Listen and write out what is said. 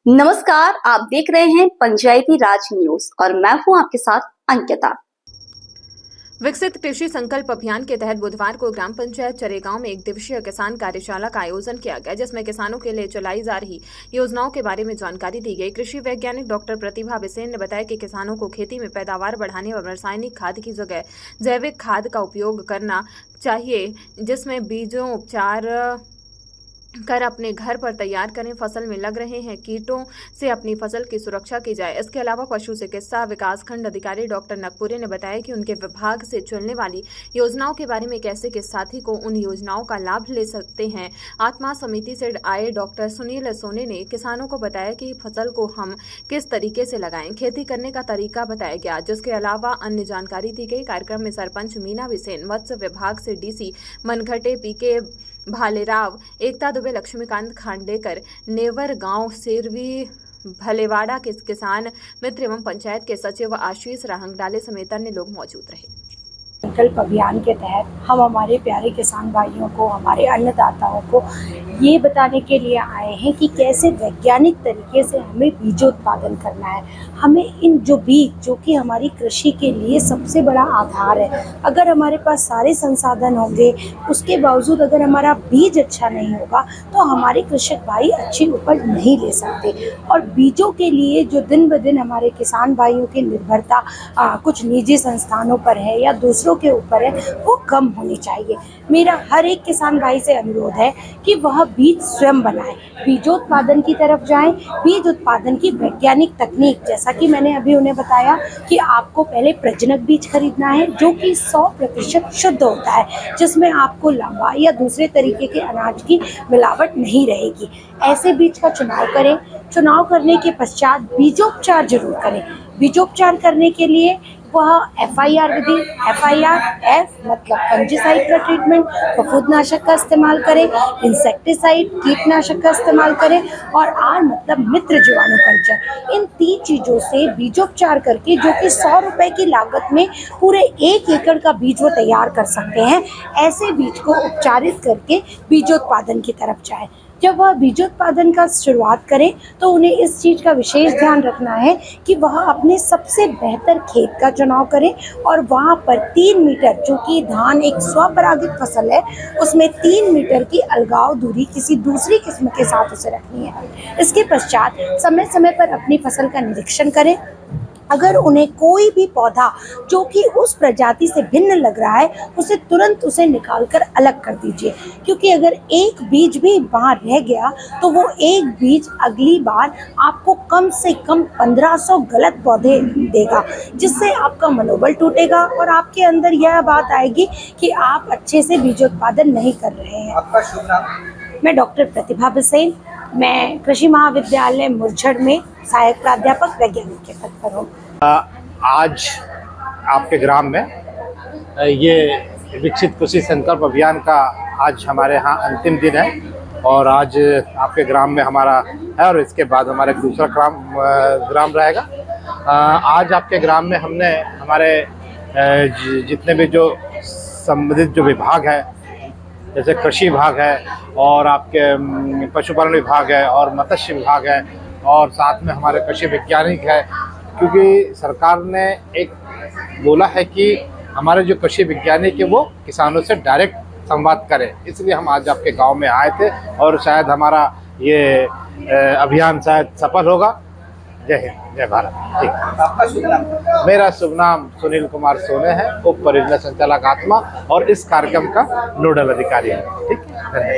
नमस्कार, आप देख रहे हैं पंचायती राज न्यूज और मैं हूं आपके साथ अंकिता। विकसित कृषि संकल्प अभियान के तहत बुधवार को ग्राम पंचायत चरेगांव में एक दिवसीय किसान कार्यशाला का आयोजन किया गया, जिसमें किसानों के लिए चलाई जा रही योजनाओं के बारे में जानकारी दी गई। कृषि वैज्ञानिक डॉक्टर प्रतिभा बिसेन ने बताया कि किसानों को खेती में पैदावार बढ़ाने और रासायनिक खाद की जगह जैविक खाद का उपयोग करना चाहिए, जिसमें बीजों उपचार कर अपने घर पर तैयार करें। फसल में लग रहे हैं कीटों से अपनी फसल की सुरक्षा की जाए। इसके अलावा पशु चिकित्सा विकासखंड अधिकारी डॉक्टर नकपुरे ने बताया कि उनके विभाग से चलने वाली योजनाओं के बारे में कैसे किस साथी को उन योजनाओं का लाभ ले सकते हैं। आत्मा समिति से आए डॉक्टर सुनील सोने ने किसानों को बताया कि फसल को हम किस तरीके से लगाएं, खेती करने का तरीका बताया गया, जिसके अलावा अन्य जानकारी दी गई। कार्यक्रम में सरपंच मीना बिसेन, मत्स्य विभाग से डीसी मनघटे पीके भालेराव, एकता दुबे, लक्ष्मीकांत खांडेकर, नेवर गांव सेरवी भलेवाड़ा के किसान मित्र एवं पंचायत के सचिव आशीष राहंगडाले समेत अन्य लोग मौजूद रहे। संकल्प अभियान के तहत हम हमारे प्यारे किसान भाइयों को, हमारे अन्नदाताओं को ये बताने के लिए आए हैं कि कैसे वैज्ञानिक तरीके से हमें बीजोत्पादन करना है। हमें इन जो बीज, जो कि हमारी कृषि के लिए सबसे बड़ा आधार है, अगर हमारे पास सारे संसाधन होंगे, उसके बावजूद अगर हमारा बीज अच्छा नहीं होगा तो हमारे कृषक भाई अच्छी उपज नहीं ले सकते। और बीजों के लिए जो दिन ब दिन हमारे किसान भाइयों की निर्भरता कुछ निजी संस्थानों पर है या दूसरों के ऊपर है, वो कम होनी चाहिए। मेरा हर एक किसान भाई से अनुरोध है कि वह बीज स्वयं बनाए, बीजोत्पादन की तरफ जाएं। बीज उत्पादन की वैज्ञानिक तकनीक, जैसा कि मैंने अभी उन्हें बताया कि आपको पहले प्रजनक बीज खरीदना है जो कि 100% शुद्ध होता है, जिसमें आपको लावा या दूसरे तरीके के अनाज की मिलावट नहीं रहेगी। ऐसे बीज का चुनाव करें। चुनाव करने के पश्चात बीजोपचार जरूर करें। बीजोपचार करने के लिए वह FIR विधि, FIR मतलब फंजीसाइड का ट्रीटमेंट, फफूंदनाशक का इस्तेमाल करें, इंसेक्टिसाइड कीटनाशक का इस्तेमाल करें, और R मतलब मित्र जीवाणु कल्चर। इन 3 चीज़ों से बीजोपचार करके, जो कि 100 रुपये की लागत में पूरे 1 एकड़ का बीज वो तैयार कर सकते हैं, ऐसे बीज को उपचारित करके बीजोत्पादन की तरफ जाए। जब वह बीजोत्पादन का शुरुआत करें तो उन्हें इस चीज़ का विशेष ध्यान रखना है कि वह अपने सबसे बेहतर खेत का चुनाव करें और वहाँ पर 3 मीटर, जो कि धान एक स्वपरागित फसल है, उसमें 3 मीटर की अलगाव दूरी किसी दूसरी किस्म के साथ उसे रखनी है। इसके पश्चात समय समय पर अपनी फसल का निरीक्षण करें। अगर उन्हें कोई भी पौधा जो कि उस प्रजाति से भिन्न लग रहा है, उसे निकालकर अलग कर दीजिए, क्योंकि अगर एक बीज भी वहाँ रह गया तो वो एक बीज अगली बार आपको कम से कम 1500 गलत पौधे देगा, जिससे आपका मनोबल टूटेगा और आपके अंदर यह बात आएगी कि आप अच्छे से बीजोत्पादन नहीं कर रहे हैं। आपका शुभ नाम? मैं डॉक्टर प्रतिभा बिसेन, मैं कृषि महाविद्यालय मुरझड़ में सहायक प्राध्यापक वैज्ञानिक के पद पर हूँ। आज आपके ग्राम में ये विकसित कृषि संकल्प अभियान का आज हमारे यहाँ अंतिम दिन है और आज आपके ग्राम में हमारा है और इसके बाद हमारा दूसरा ग्राम रहेगा। आज आपके ग्राम में हमने हमारे जितने भी जो संबंधित जो विभाग है, जैसे कृषि विभाग है और आपके पशुपालन विभाग है और मत्स्य विभाग है और साथ में हमारे कृषि वैज्ञानिक है, क्योंकि सरकार ने एक बोला है कि हमारे जो कृषि वैज्ञानिक है वो किसानों से डायरेक्ट संवाद करें, इसलिए हम आज आपके गांव में आए थे और शायद हमारा ये अभियान शायद सफल होगा। जय हिंद, जय भारत। ठीक। आपका शुभ नाम? मेरा शुभ नाम सुनील कुमार सोने है, उप परियोजना संचालक आत्मा और इस कार्यक्रम का नोडल अधिकारी है। ठीक।